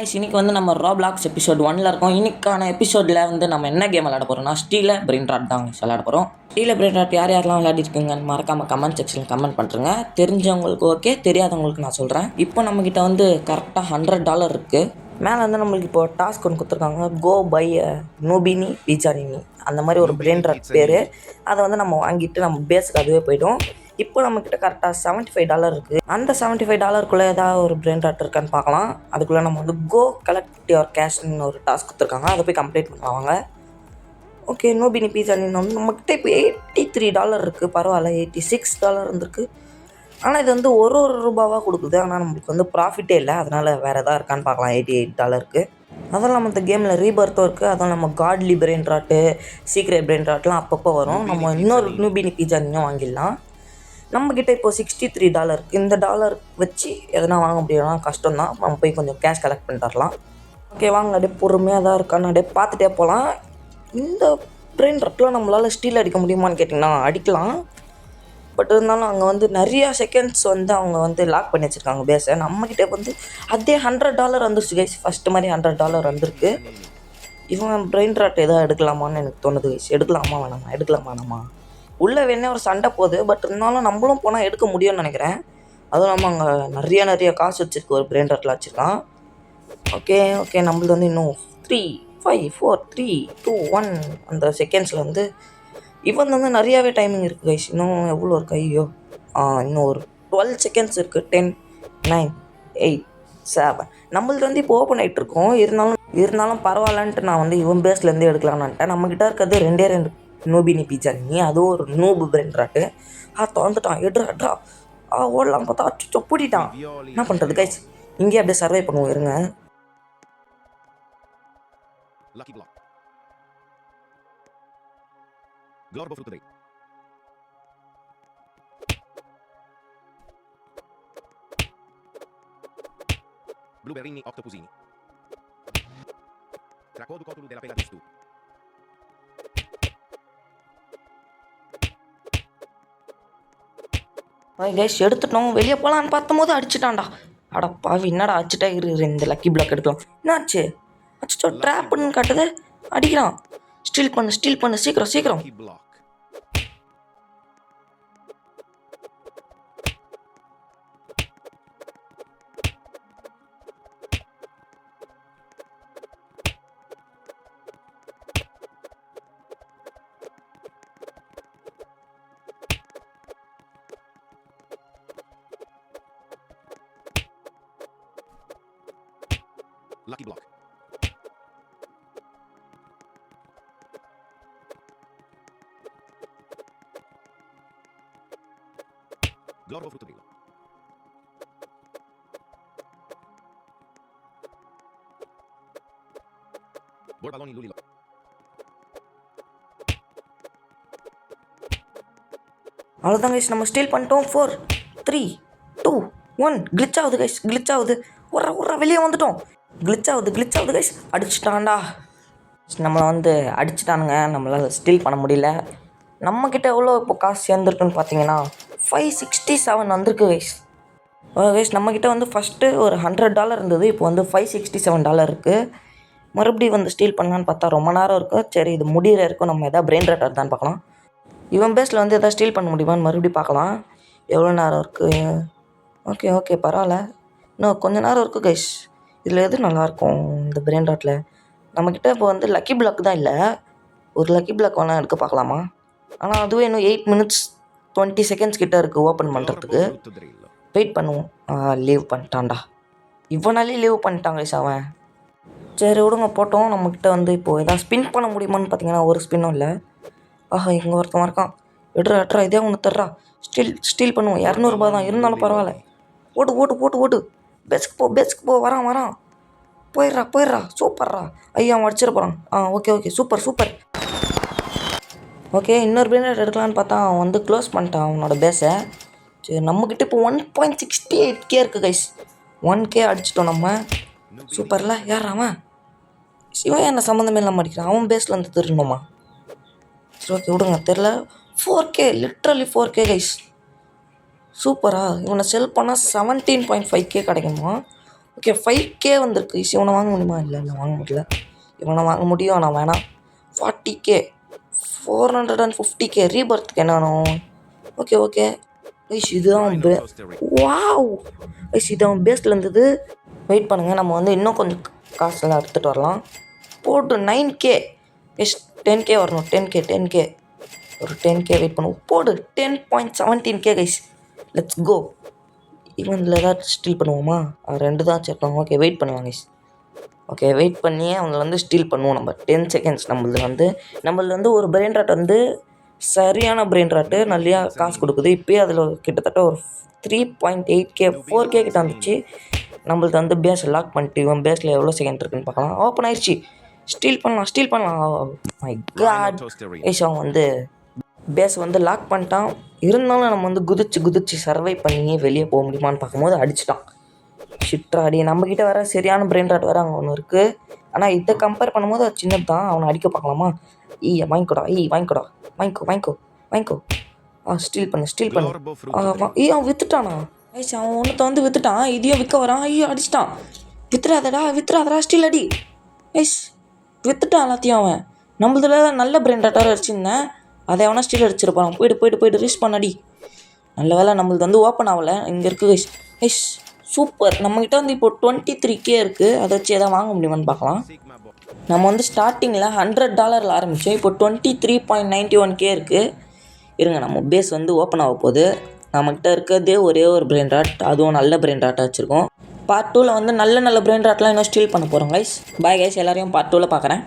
Guys இன்னைக்கு வந்து நம்ம ராப்ளாக்ஸ் எபிசோட் 1ல் இருக்கோம். இன்னைக்கான எபிசோடில் வந்து நம்ம என்ன கேம் விளையாட போகிறோம்னா ஸ்டீல பிரெயின் ராட் தான் விளையாட போகிறோம். ஸ்டீல பிரெயின் ராட் யார் யாரெல்லாம் விளையாடிருக்குங்கன்னு மறக்காமல் கமெண்ட் செக்ஷனில் கமெண்ட் பண்ணுறேங்க. தெரிஞ்சவங்களுக்கு ஓகே, தெரியாதவங்களுக்கு நான் சொல்கிறேன். இப்போ நம்மக்கிட்ட வந்து கரெக்டாக $100 இருக்குது. மேலே வந்து நம்மளுக்கு இப்போ டாஸ்க் ஒன்று கொடுத்துருக்காங்க, கோ பை நூபினி பீச்சாரினி, அந்த மாதிரி ஒரு பிரெயின் ராட் பேர். அதை வந்து நம்ம வாங்கிட்டு நம்ம பேஸுக்கு அதுவே போய்டும். இப்போ நம்மக்கிட்ட கரெக்டாக $75 இருக்குது. அந்த $75 ஏதாவது ஒரு பிரெயின் ராட் இருக்கான்னு பார்க்கலாம். அதுக்குள்ளே நம்ம வந்து கோ கலெக்ட் யுவர் கேஷ்னு ஒரு டாஸ்க் கொடுத்துருக்காங்க, அதை போய் கம்ப்ளீட் பண்ணுவாங்க. ஓகே, நோபினி பீஸா நம்மக்கிட்ட இப்போ $83 இருக்குது. பரவாயில்ல, $86 இருந்திருக்கு. ஆனால் இது வந்து ஒரு ரூபாவாக கொடுக்குது. ஆனால் நம்மளுக்கு வந்து ப்ராஃபிட்டே இல்லை. அதனால் வேறு எதாவது இருக்கான்னு பார்க்கலாம். $88 அதெல்லாம் நம்ம இந்த கேமில் ரீபர்த்தும் இருக்குது. அதுவும் நம்ம காட்லி பிரெயின் ராட்டு, சீக்ரெட் பிரெயின் ராட்லாம் அப்பப்போ வரும். நம்ம இன்னொரு நூபினி பீஸா வாங்கிடலாம். நம்மக்கிட்ட இப்போது $63 இருக்குது. இந்த டாலர் வச்சு எதனா வாங்க முடியும்னா கஷ்டம் தான். நம்ம போய் கொஞ்சம் கேஷ் கலெக்ட் பண்ணிட்டு வரலாம். ஓகே வாங்க, அப்படியே பொறுமையாக தான் இருக்கான்னு அப்படியே பார்த்துட்டே போகலாம். இந்த பிரெயின் ராட்டில் நம்மளால் ஸ்டீல் அடிக்க முடியுமான்னு கேட்டிங்கன்னா அடிக்கலாம். பட் இருந்தாலும் அங்கே வந்து நிறையா செகண்ட்ஸ் வந்து அவங்க வந்து லாக் பண்ணி வச்சுருக்காங்க பேஸை. நம்மக்கிட்ட வந்து அதே $100 வந்துருச்சு கைஸ். ஃபஸ்ட்டு மாதிரி $100 வந்திருக்கு. இவன் பிரெயின் ராட் எதாவது எடுக்கலாமான்னு எனக்கு தோணுது கைஸ். எடுக்கலாமா வேணாமா உள்ளே வேணே ஒரு சண்டை போகுது. பட் இருந்தாலும் நம்மளும் போனால் எடுக்க முடியும்னு நினைக்கிறேன். அதுவும் நம்ம அங்கே நிறைய காசு வச்சுருக்கு. ஒரு பிரெயின் ராட்டில் வச்சுருக்கான். ஓகே நம்மளது வந்து இன்னும் 3 5 4 3 2 1 அந்த செகண்ட்ஸில் வந்து இவன் வந்து நிறையாவே டைமிங் இருக்குது கைஸ். இன்னும் எவ்வளோ இருக்கு? ஐயோ, இன்னும் ஒரு 12 செகண்ட்ஸ் இருக்குது. 10 9 8 7 நம்மளது வந்து இப்போ ஓப்பன் ஆகிட்டு இருக்கோம். இருந்தாலும் பரவாயில்லன்ட்டு நான் வந்து இவன் பேஸ்லேருந்து எடுக்கலான்னு நினட்டேன். நம்மக்கிட்ட இருக்கிறது 2 நூபினி பீச்சாரினி, அதுவும் ஒரு நூபு பிரெயின் ராட்டு. திறந்துட்டான், எட்ரா ஓடலாம் பார்த்தா அச்சோ பூட்டிட்டான். என்ன பண்ணுறது கைஸ், இங்கேயே அப்படியே சர்வை பண்ணுவோம். இருங்க. Blueberrini octopusini. Tracodu cotulu della pela distu. Guys எடுத்துட்டோம். வெளியே போகலான்னு பார்த்தம்போது அடிச்சுட்டான்டா. அட பாவி, என்னடா அடிச்சுட்டா? இந்த லக்கி பிளாக் எடுக்கலாம். என்னாச்சு? அச்சோ, ட்ராப்புன்னு காட்டுது. அடிக்கிறான். ஸ்டீல் பண்ணு சீக்கிரம். Lucky block. Glorbo fruttobello. Borbaloni lulilo. அவ்வளோதான் கைஸ், நம்ம ஸ்டீல் பண்ணிட்டோம். 4 3 2 1 கிளிச் ஆகுது கைஸ். உர்றா வெளியே வந்துட்டோம். கிளிச் ஆகுது கைஸ். அடிச்சுட்டான்டா. நம்மளை வந்து அடிச்சுட்டானுங்க. நம்மளால் ஸ்டீல் பண்ண முடியல. நம்மக்கிட்ட எவ்வளோ இப்போ காசு சேர்ந்துருக்குன்னு பார்த்தீங்கன்னா 567 வந்திருக்கு கைஸ். நம்மக்கிட்ட வந்து ஃபஸ்ட்டு ஒரு $100 இருந்தது. இப்போ வந்து $567 இருக்குது. மறுபடியும் வந்து ஸ்டீல் பண்ணலான்னு பார்த்தா ரொம்ப நேரம் இருக்கும். சரி, இது முடிகிற இருக்கும். நம்ம எதாவது பிரெயின் ராட் தான் பார்க்கலாம். இவன் பேஸில் வந்து எதாவது ஸ்டீல் பண்ண முடியுமான்னு மறுபடியும் பார்க்கலாம். எவ்வளோ நேரம் இருக்குது? ஓகே பரவாயில்ல, இன்னும் கொஞ்சம் நேரம் இருக்குது கைஸ். இதில் எது நல்லாயிருக்கும் இந்த பிரெயின் ராட்டில்? நம்மக்கிட்ட இப்போ வந்து லக்கி பிளாக் தான் இல்லை. ஒரு லக்கி பிளாக் வேணால் எடுக்க பார்க்கலாமா? ஆனால் அதுவே இன்னும் 8 minutes 20 seconds கிட்டே இருக்குது ஓப்பன் பண்ணுறதுக்கு. வெயிட் பண்ணுவோம். லீவ் பண்ணிட்டான்டா. இவனாலே லீவ் பண்ணிட்டான் கைஸ் அவன். சரி விடுங்க, போட்டோம். நம்மக்கிட்ட வந்து இப்போது எதாவது ஸ்பின் பண்ண முடியுமான்னு பார்த்தீங்கன்னா ஒரு ஸ்பின்னும் இல்லை. இங்கே ஒருத்தன் இருக்கான். எட்ரா இதே ஒன்று தர்றா. ஸ்டீல் பண்ணுவோம். $200 தான் இருந்தாலும் பரவாயில்ல. ஓட்டு பேஸ்க்கு போ. வரான். போயிடுறா. சூப்பர்ரா. ஐயா, அவன் அடிச்சிட போகிறான். Okay super. ஓகே, இன்னொரு பிரெயின் ராட் எடுக்கலான்னு பார்த்தா அவன் வந்து க்ளோஸ் பண்ணிட்டான் அவனோட பேஸை. சரி, நம்மக்கிட்ட இப்போ 1.68K இருக்குது கைஸ். 1K அடிச்சிட்டோம் நம்ம. சூப்பரில். யார் அவன்? இவன் என்ன சம்மந்தமே இல்லாமல் அடிக்கிறான். அவன் பேஸில் வந்து திருடணுமா? சரி ஓகே விடுங்க, தெரில. 4K, literally 4K guys. சூப்பரா. இவனை செல் பண்ணால் 17.5K கிடைக்குமா? ஓகே 5K வந்திருக்கு. இவனை வாங்க முடியுமா? இல்லை வாங்க முடியல. இவனை வாங்க முடியும், நான் வேணாம். 40K 450K ரீபர்த்துக்கு என்ன வேணும்? ஓகே இதுதான் வாவ் இதுதான் பேஸில் இருந்தது. வெயிட் பண்ணுங்கள், நம்ம வந்து இன்னும் கொஞ்சம் காசுலாம் எடுத்துகிட்டு வரலாம். போட்டு 9K 10K வரணும். 10K ஒரு 10K வெயிட் பண்ணுவோம். போடு 10.17K கைஸ். Let's go. இவனில் ஏதாவது ஸ்டீல் பண்ணுவோமா? 2 தான் வச்சுருப்பாங்க. ஓகே வெயிட் பண்ணுவாங்க கைஸ். ஓகே வெயிட் பண்ணியே அவங்க வந்து ஸ்டீல் பண்ணுவோம். நம்ம 10 செகண்ட்ஸ். நம்மளது வந்து ஒரு பிரெயின் ராட் வந்து சரியான பிரெயின் ராட்டு நிறையா காசு கொடுக்குது. இப்போயே அதில் கிட்டத்தட்ட ஒரு 3.8K 4K கிட்ட வந்துச்சு. நம்மளுக்கு வந்து பேஸ் லாக் பண்ணிட்டு இவன் பேஸில் எவ்வளோ செகண்ட் இருக்குன்னு பார்க்கலாம். ஓப்பன் ஆயிடுச்சு. ஸ்டீல் பண்ணலாம். மை காட் ஏஷ் அவன் வந்து பேஸ் வந்து லாக் பண்ணிட்டான். இருந்தாலும் நம்ம வந்து குதிச்சு சர்வை பண்ணி வெளியே போக முடியுமான்னு பார்க்கும்போது அடிச்சிட்டான். ஷிட்ராடி நம்மக்கிட்ட வேறு சரியான பிரெயின் ராட் வேறு அங்கே ஒன்று இருக்குது. ஆனால் இதை கம்பேர் பண்ணும்போது அது சின்னது தான். அவனை அடிக்க பார்க்கலாமா? வாங்கிக்கோடா வாங்கிக்கோ. ஸ்டீல் பண்ணு. அவன் விற்றுட்டானா? ஐஸ் அவன் ஒன்றத்தை வந்து விற்றுட்டான். இதையும் விற்க வரான். அடிச்சிட்டான். வித்துறாதடா ஸ்டீல் அடி. ஐஸ் விற்றுட்டான் எல்லாத்தையும். அவன் நம்மளதில் நல்ல பிரெயின் ராட்டாக அடிச்சிருந்தேன். அதை எவனா ஸ்டீல் அடிச்சிருப்பான். போயிட்டு ரீச் பண்ணடி. நல்ல வேலை நம்மளது வந்து ஓப்பன் ஆகலை. இங்கே இருக்குது ஐஸ் சூப்பர். நம்மக்கிட்ட வந்து இப்போ 23K இருக்குது. அதை வச்சு எதாவது வாங்க முடியுமான்னு பார்க்கலாம். நம்ம வந்து ஸ்டார்டிங்கில் $100 ஆரம்பித்தோம். இப்போ 23.91K இருக்குது. இருங்க, நம்ம பேஸ் வந்து ஓப்பன் ஆக போகுது. நம்மக்கிட்ட இருக்கிறதே ஒரே ஒரு பிரெயின் ராட், அதுவும் நல்ல பிரெயின் ராட்டாக வச்சுருக்கோம். பார்ட் 2ல் வந்து நல்ல பிரெயின் ராட்லாம் இன்னும் ஸ்டீல் பண்ண போகிறோம் கைஸ். பாய் கைஸ், எல்லாரையும் பார்ட் 2ல் பார்க்குறேன்.